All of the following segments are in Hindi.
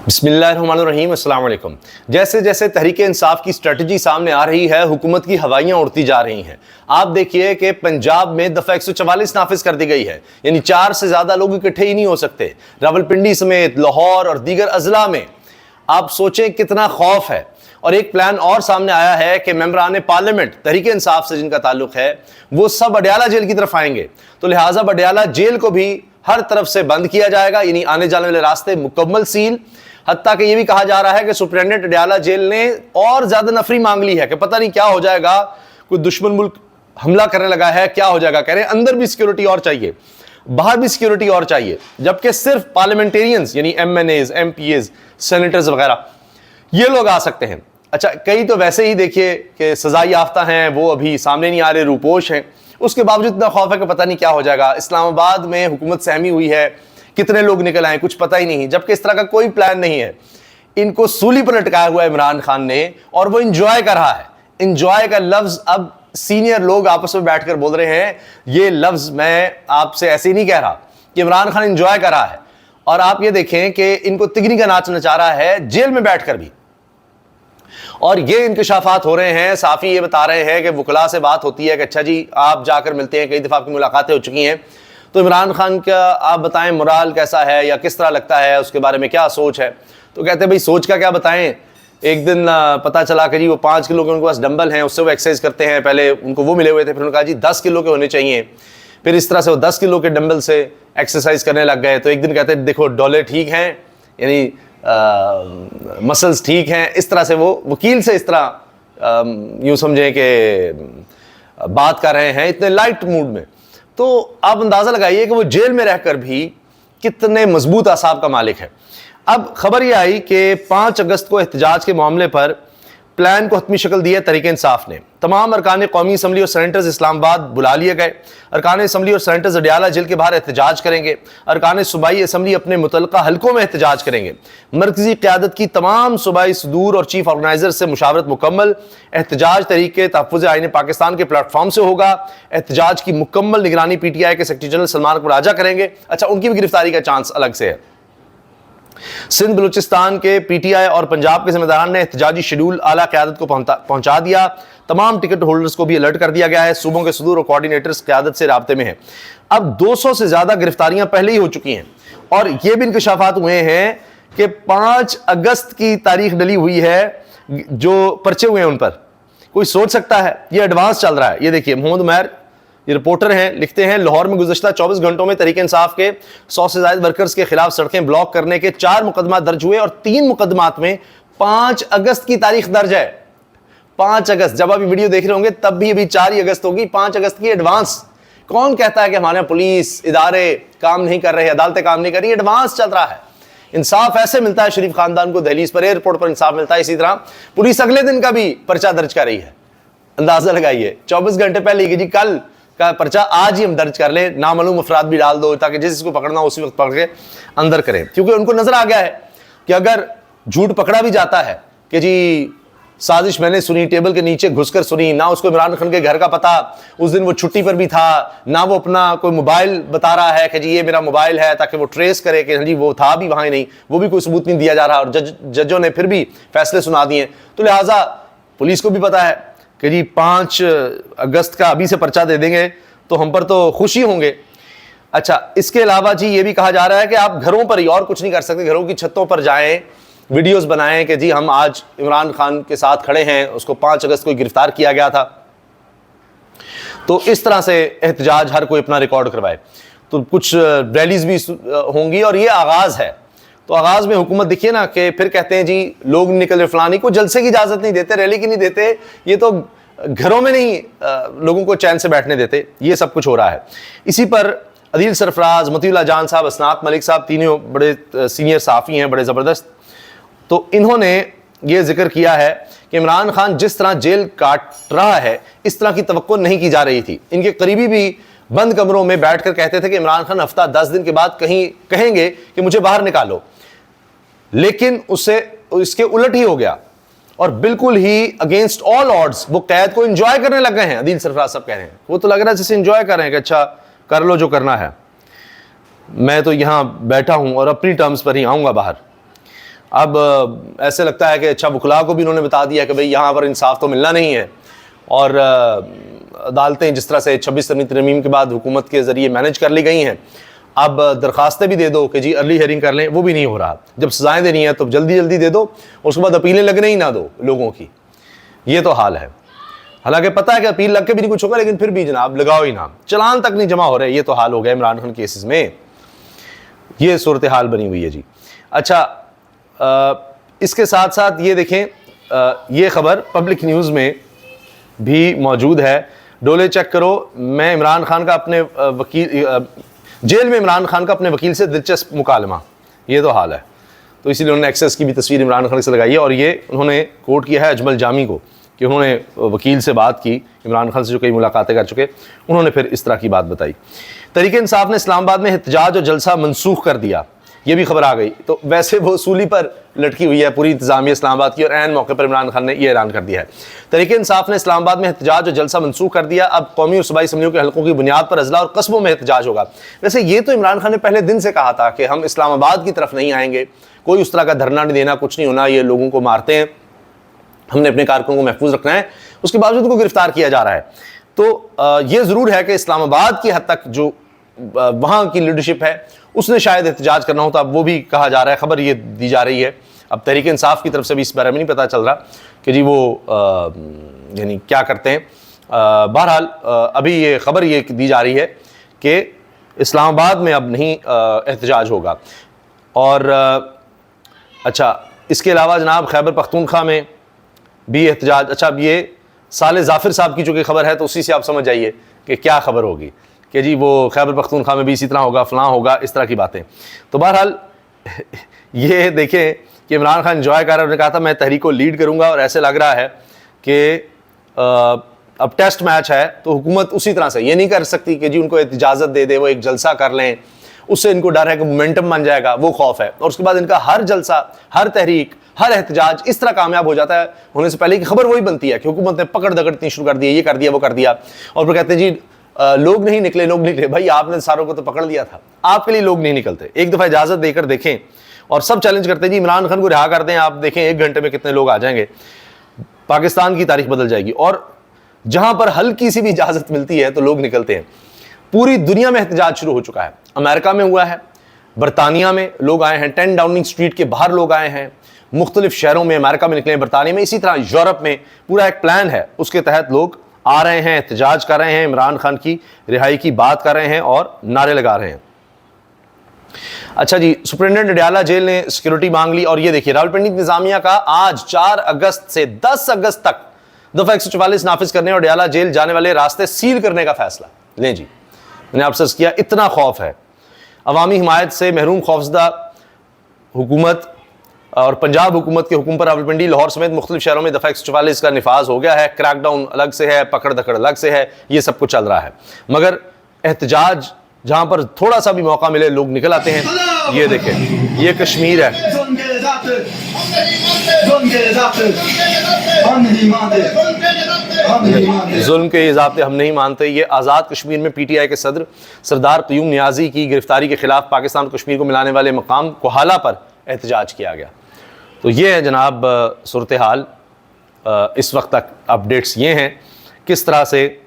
बिस्मिल्लाहिर्रहमानिर्रहीम, अस्सलाम वालेकुम। जैसे जैसे तहरीके इंसाफ की स्ट्रेटजी सामने आ रही है, हुकूमत की हवाइयां उड़ती जा रही हैं। आप देखिए कि पंजाब में दफा 144 नाफिज कर दी गई है, यानी 4 से ज्यादा लोग इकट्ठे ही नहीं हो सकते। रावलपिंडी समेत लाहौर और दीगर अजला में आप सोचें कितना खौफ है। और एक प्लान और सामने आया है कि मेंबरान पार्लियामेंट तहरीके इंसाफ से जिनका ताल्लुक है वो सब अडयाला जेल की तरफ आएंगे, तो लिहाजा अडयाला जेल को भी हर तरफ से बंद किया जाएगा, यानी आने जाने वाले रास्ते मुकम्मल सील। हत्ता कि यह भी कहा जा रहा है कि सुप्रिटेंडेंट अडयाला जेल ने और ज्यादा नफरी मांग ली है कि पता नहीं क्या हो जाएगा, कोई दुश्मन मुल्क हमला करने लगा है, क्या हो जाएगा। कह रहे हैं अंदर भी सिक्योरिटी और चाहिए, बाहर भी सिक्योरिटी और चाहिए, जबकि सिर्फ पार्लियामेंटेरियंस यानी MNAs, MPs, सेनेटर्स वगैरह ये लोग आ सकते हैं। अच्छा, कई तो वैसे ही देखिए कि सजा याफ्ता हैं, वो अभी सामने नहीं आ रहे, रूपोश हैं, उसके बावजूद इतना खौफ है कि पता नहीं क्या हो जाएगा। इस्लामाबाद में हुकूमत सहमी हुई है, कितने लोग निकल आए कुछ पता ही नहीं, जबकि इस तरह का कोई प्लान नहीं है। इनको सूली पर लटकाया हुआ है इमरान खान ने और वो इंजॉय कर रहा है। इंजॉय का लफ्ज अब सीनियर लोग आपस में बैठकर बोल रहे हैं, ये लफ्ज मैं आपसे ऐसे ही नहीं कह रहा कि इमरान खान इंजॉय कर रहा है। और आप ये देखें कि इनको तिगनी का नाच नचा रहा है जेल में बैठकर भी। और ये इंकशाफात हो रहे हैं, साफी ये बता रहे हैं कि वकला से बात होती है कि अच्छा जी आप जाकर मिलते हैं, कई दफा आपकी मुलाकातें हो चुकी हैं, तो इमरान खान का आप बताएं मोराल कैसा है या किस तरह लगता है, उसके बारे में क्या सोच है। तो कहते हैं भाई सोच का क्या बताएं, एक दिन पता चला कि जी वो 5 किलो के उनके पास डंबल हैं, उससे वो एक्सरसाइज करते हैं। पहले उनको वो मिले हुए थे, फिर उन्होंने कहा जी 10 किलो के होने चाहिए, फिर इस तरह से वो 10 किलो के डंबल से एक्सरसाइज करने लग गए। तो एक दिन कहते हैं देखो डोले ठीक हैं, यानी मसल्स ठीक हैं, इस तरह से वो वकील से इस तरह यूं समझें कि बात कर रहे हैं इतने लाइट मूड में। तो आप अंदाजा लगाइए कि वो जेल में रहकर भी कितने मजबूत असाब का मालिक है। अब खबर यह आई कि 5 अगस्त को एहतजाज के मामले पर प्लान को हतमी शक्ल दी है तहरीके इंसाफ ने। तमाम अरकान कौमी असम्बली और सेनेटर्स इस्लामाबाद बुला लिए गए। अरकान असम्बली और सेनेटर्स अडयाला जेल के बाहर एहतजाज करेंगे। अरकान सूबाई असम्बली अपने मुतल्लिका हलकों में एहतजाज करेंगे। मरकजी क़यादत की तमाम सूबाई सदूर और चीफ ऑर्गेनाइजर से मुशावरत मुकम्मल। एहतजाज तहरीके तहफ़्फ़ुज़ आईन पाकिस्तान के प्लेटफॉर्म से होगा। एहतजाज की मुकम्मल निगरानी PTI के सेक्रेटरी जनरल सलमान अकबर राजा करेंगे। अच्छा, उनकी भी गिरफ्तारी का चांस अलग से है। सिंध बलूचिस्तान के PTI और पंजाब के जिम्मेदारान ने एहतजाजी शेड्यूल आला क़यादत को पहुंचा दिया। तमाम टिकट होल्डर्स को भी अलर्ट कर दिया गया है। सूबों के सदूर और कोऑर्डिनेटर्स क़यादत से राब्ते में हैं। अब 200 से ज्यादा गिरफ्तारियां पहले ही हो चुकी हैं और यह भी इंकशाफात हुए हैं कि 5 अगस्त की तारीख डली हुई है, जो पर्चे हुए हैं उन पर। कोई सोच सकता है यह एडवांस चल रहा है। ये देखिए मोहम्मद उमैर, ये रिपोर्टर हैं, लिखते हैं लाहौर में गुज़श्ता 24 घंटों में तहरीके इंसाफ के 100 से ज्यादा वर्कर्स के खिलाफ सड़कें ब्लॉक करने के 4 मुकदमा दर्ज हुए और 3 मुकदमात में 5 अगस्त की तारीख दर्ज है। 5 अगस्त, जब आप वीडियो देख रहे होंगे तब भी अभी 4 ही अगस्त होगी, 5 अगस्त की एडवांस। कौन कहता है कि हमारे पुलिस इदारे काम नहीं कर रहे, अदालतें काम नहीं कर रही? एडवांस चल रहा है। इंसाफ ऐसे मिलता है शरीफ खानदान को, दहलीज पर एयरपोर्ट पर इंसाफ मिलता है, इसी तरह पुलिस अगले दिन का भी पर्चा दर्ज कर रही है। अंदाजा लगाइए, 24 घंटे पहले कि जी कल का पर्चा आज ही हम दर्ज कर लें, नामालूम अफराद भी डाल दो ताकि जिसको पकड़ना हो उसी वक्त पकड़ के अंदर करें। क्योंकि उनको नजर आ गया है कि अगर झूठ पकड़ा भी जाता है कि जी साजिश मैंने सुनी, टेबल के नीचे घुसकर सुनी, ना उसको इमरान खान के घर का पता, उस दिन वो छुट्टी पर भी था, ना वो अपना कोई मोबाइल बता रहा है कि जी ये मेरा मोबाइल है ताकि वो ट्रेस करे कि जी वो था भी वहां ही नहीं, वो भी कोई सबूत नहीं दिया जा रहा और जजों ने फिर भी फैसले सुना दिए। तो लिहाजा पुलिस को भी पता है कि जी 5 अगस्त का अभी से पर्चा दे देंगे तो हम पर तो खुशी होंगे। अच्छा, इसके अलावा जी ये भी कहा जा रहा है कि आप घरों पर ही और कुछ नहीं कर सकते, घरों की छतों पर जाएं, वीडियोस बनाएं कि जी हम आज इमरान खान के साथ खड़े हैं, उसको 5 अगस्त को गिरफ्तार किया गया था। तो इस तरह से एहतजाज हर कोई अपना रिकॉर्ड करवाए। तो कुछ रैलीज भी होंगी और ये आगाज है। तो आगाज में हुकूमत देखिए ना कि फिर कहते हैं जी लोग निकल रहे, फलानी को जलसे की इजाजत नहीं देते, रैली की नहीं देते, ये तो घरों में नहीं लोगों को चैन से बैठने देते। ये सब कुछ हो रहा है। इसी पर अदील सरफराज, मतीउल्लाह जान साहब, असनात मलिक साहब, तीनों बड़े सीनियर साफ़ी हैं, बड़े ज़बरदस्त। तो इन्होंने ये जिक्र किया है कि इमरान खान जिस तरह जेल काट रहा है इस तरह की तवक्को नहीं की जा रही थी। इनके करीबी भी बंद कमरों में बैठकर कहते थे कि इमरान खान हफ्ता 10 दिन के बाद कहीं कहेंगे कि मुझे बाहर निकालो, लेकिन उससे इसके उलट ही हो गया और बिल्कुल ही अगेंस्ट ऑल ऑड्स वो कैद को एंजॉय करने लग गए हैं। अदील सरफराज साहब कह रहे हैं वो तो लग रहा है जैसे एंजॉय कर रहे हैं कि अच्छा कर लो जो करना है, मैं तो यहां बैठा हूं और अपनी टर्म्स पर ही आऊंगा बाहर। अब ऐसे लगता है कि अच्छा वकला को भी उन्होंने बता दिया कि भाई यहाँ पर इंसाफ तो मिलना नहीं है, और अदालतें जिस तरह से 26 तरमीम के बाद हुकूमत के ज़रिए मैनेज कर ली गई हैं, अब दरख्वास्तें भी दे दो कि जी अर्ली हेयरिंग कर लें, वो भी नहीं हो रहा। जब सज़ाएँ देनी है तो जल्दी जल्दी दे दो, उसके बाद अपीलें लगने ही ना दो लोगों की। ये तो हाल है। हालांकि पता है कि अपील लग के भी नहीं कुछ होगा, लेकिन फिर भी जनाब लगाओ ही ना, चलान तक नहीं जमा हो रहे। ये तो हाल हो गया इमरान खान केसेस में, ये सूरत हाल बनी हुई है जी। अच्छा, इसके साथ साथ ये देखें, ये खबर पब्लिक न्यूज़ में भी मौजूद है। डोले चेक करो, मैं इमरान खान का अपने वकील, जेल में इमरान खान का अपने वकील से दिलचस्प मुकालमा, ये तो हाल है। तो इसीलिए उन्होंने एक्सेस की भी तस्वीर इमरान खान से लगाई है, और ये उन्होंने कोट किया है अजमल जामी को कि उन्होंने वकील से बात की, इमरान खान से जो कई मुलाकातें कर चुके, उन्होंने फिर इस तरह की बात बताई। तहरीक इंसाफ ने इस्लामाबाद में एहतजाज और जलसा मनसूख कर दिया, ये भी खबर आ गई। तो वैसे वो सूली पर लटकी हुई है पूरी इंतजामिया इस्लामाबाद की, और ऐन मौके पर इमरान खान ने यह ऐलान कर दिया है। तहरीक इंसाफ ने इस्लामाबाद में एहतजाज और जलसा मनसूख कर दिया, अब कौमी और सूबाई असम्बलियों के हल्कों की बुनियाद पर अजला और कस्बों में एहतजाज होगा। वैसे ये तो इमरान खान ने पहले दिन से कहा था कि हम इस्लामाबाद की तरफ नहीं आएंगे, कोई उस तरह का धरना नहीं देना, कुछ नहीं होना, ये लोगों को मारते हैं, हमने अपने कारकुनों को महफूज रखना है। उसके बावजूद उनको गिरफ्तार किया जा रहा है। तो ये ज़रूर है कि इस्लामाबाद की हद तक जो वहाँ की लीडरशिप है उसने शायद एहतजाज करना हो, तो अब वो भी कहा जा रहा है, खबर ये दी जा रही है। अब तहरीक इंसाफ की तरफ से भी इस बारे में नहीं पता चल रहा कि जी वो यानी क्या करते हैं। बहरहाल अभी ये खबर ये दी जा रही है कि इस्लामाबाद में अब नहीं एहतजाज होगा। और अच्छा, इसके अलावा जनाब खैबर पख्तूनख्वा में भी एहतजाज। अच्छा, अब ये साले जाफिर साहब की जो कि खबर है, तो उसी से आप समझ जाइए कि क्या खबर होगी कि जी वो खैबर पख्तूनख्वा में भी इसी तरह होगा, फलां होगा, इस तरह की बातें। तो बहरहाल ये देखें कि इमरान खान एंजॉय कर रहे हैं। उन्होंने कहा था मैं तहरीक को लीड करूंगा, और ऐसे लग रहा है कि अब टेस्ट मैच है तो हुकूमत उसी तरह से ये नहीं कर सकती कि जी उनको इजाज़त दे दे, वो एक जलसा कर लें, उससे इनको डर है कि मोमेंटम बन जाएगा, वो खौफ है। और उसके बाद इनका हर जलसा, हर तहरीक, हर एहतजाज इस तरह कामयाब हो जाता है होने से पहले की खबर वही बनती है कि हुकूमत ने पकड़ दकड़ इतनी शुरू कर दी, ये कर दिया, वो कर दिया, और फिर कहते हैं जी लोग नहीं निकले, लोग निकले। भाई आपने सारों को तो पकड़ लिया था, आपके लिए लोग नहीं निकलते। एक दफ़ा इजाज़त देकर देखें, और सब चैलेंज करते हैं जी इमरान खान को रिहा कर दें, आप देखें 1 घंटे में कितने लोग आ जाएंगे, पाकिस्तान की तारीख बदल जाएगी। और जहां पर हल्की सी भी इजाज़त मिलती है तो लोग निकलते हैं। पूरी दुनिया में एहतजाज शुरू हो चुका है। अमेरिका में हुआ है, बरतानिया में लोग आए हैं, 10 डाउनिंग स्ट्रीट के बाहर लोग आए हैं, मुख्तलिफ शहरों में, अमेरिका में निकले, बरतानिया में, इसी तरह यूरोप में पूरा एक प्लान है, उसके तहत लोग आ रहे हैं, एहतजाज कर रहे हैं, इमरान खान की रिहाई की बात कर रहे हैं और नारे लगा रहे हैं। अच्छा जी, सुप्रिंटेंडेंट अडयाला जेल ने सिक्योरिटी मांग ली, और ये देखिए रावलपिंडी इंतजामिया का आज 4 अगस्त से 10 अगस्त तक दफा 144 नाफिज करने और अडयाला जेल जाने वाले रास्ते सील करने का फैसला। लें जी, मैंने आपसे किया, इतना खौफ है। अवामी हिमायत से महरूम खौफजदा हुकूमत और पंजाब हुकूमत के हुक्म पर रावलपिंडी, लाहौर समेत मुख्तलिफ शहरों में दफा 144 का निफाज हो गया है। क्रैकडाउन अलग से है, पकड़ दकड़ अलग से है, ये सब कुछ चल रहा है। मगर एहतजाज जहां पर थोड़ा सा भी मौका मिले लोग निकल आते हैं। ये देखें, ये कश्मीर है, जुल्म के इजाफे हम नहीं मानते। ये आज़ाद कश्मीर में PTI के सदर सरदार क़य्यूम नियाज़ी की गिरफ्तारी के खिलाफ पाकिस्तान कश्मीर को मिलाने वाले मकाम कोहाला पर एहतजाज किया गया। तो ये है जनाब सूरत हाल। इस वक्त तक अपडेट्स ये हैं किस तरह से,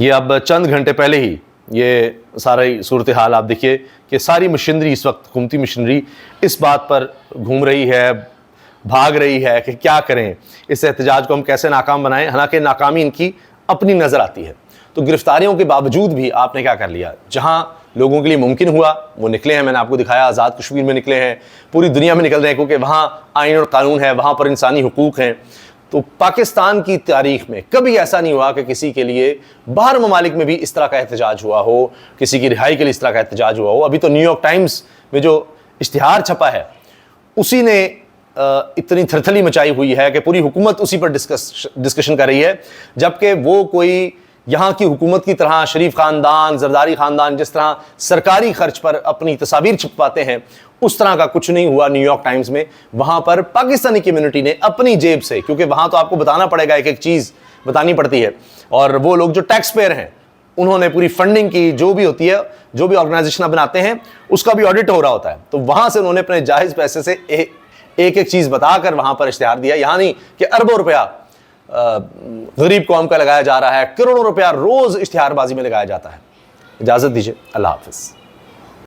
ये अब चंद घंटे पहले ही ये सारी सूरत हाल आप देखिए कि सारी मशीनरी इस वक्त, हुकूमती मशीनरी इस बात पर घूम रही है, भाग रही है कि क्या करें, इस एहतजाज को हम कैसे नाकाम बनाएं। हालांकि नाकामी इनकी अपनी नज़र आती है। तो गिरफ्तारियों के बावजूद भी आपने क्या कर लिया, जहां लोगों के लिए मुमकिन हुआ वो निकले हैं। मैंने आपको दिखाया आज़ाद कश्मीर में निकले हैं, पूरी दुनिया में निकल रहे हैं, क्योंकि वहाँ आइन और कानून है, वहाँ पर इंसानी हुकूक हैं। तो पाकिस्तान की तारीख में कभी ऐसा नहीं हुआ कि किसी के लिए, बाहर ममालिक में भी इस तरह का एहतजाज हुआ हो, किसी की रिहाई के लिए इस तरह का एहतजाज हुआ हो। अभी तो न्यूयॉर्क टाइम्स में जो इश्तिहार छपा है उसी ने इतनी थरथली मचाई हुई है कि पूरी हुकूमत उसी पर डिस्कशन कर रही है, जबकि वो कोई यहाँ की हुकूमत की तरह शरीफ ख़ानदान, जरदारी ख़ानदान जिस तरह सरकारी खर्च पर अपनी तस्वीर छपवाते हैं, उस तरह का कुछ नहीं हुआ न्यूयॉर्क टाइम्स में। वहाँ पर पाकिस्तानी कम्युनिटी ने अपनी जेब से, क्योंकि वहाँ तो आपको बताना पड़ेगा, एक एक चीज़ बतानी पड़ती है, और वो लोग जो टैक्स पेयर हैं उन्होंने पूरी फंडिंग की, जो भी होती है, जो भी ऑर्गेनाइजेशन बनाते हैं उसका भी ऑडिट हो रहा होता है। तो वहां से उन्होंने अपने जायज पैसे से एक एक चीज बताकर वहां पर इश्तिहार दिया। यहां नहीं कि अरबों रुपया गरीब कौम का लगाया जा रहा है, करोड़ों रुपया रोज इश्तिहारबाजी में लगाया जाता है। इजाजत दीजिए, अल्लाह हाफिज।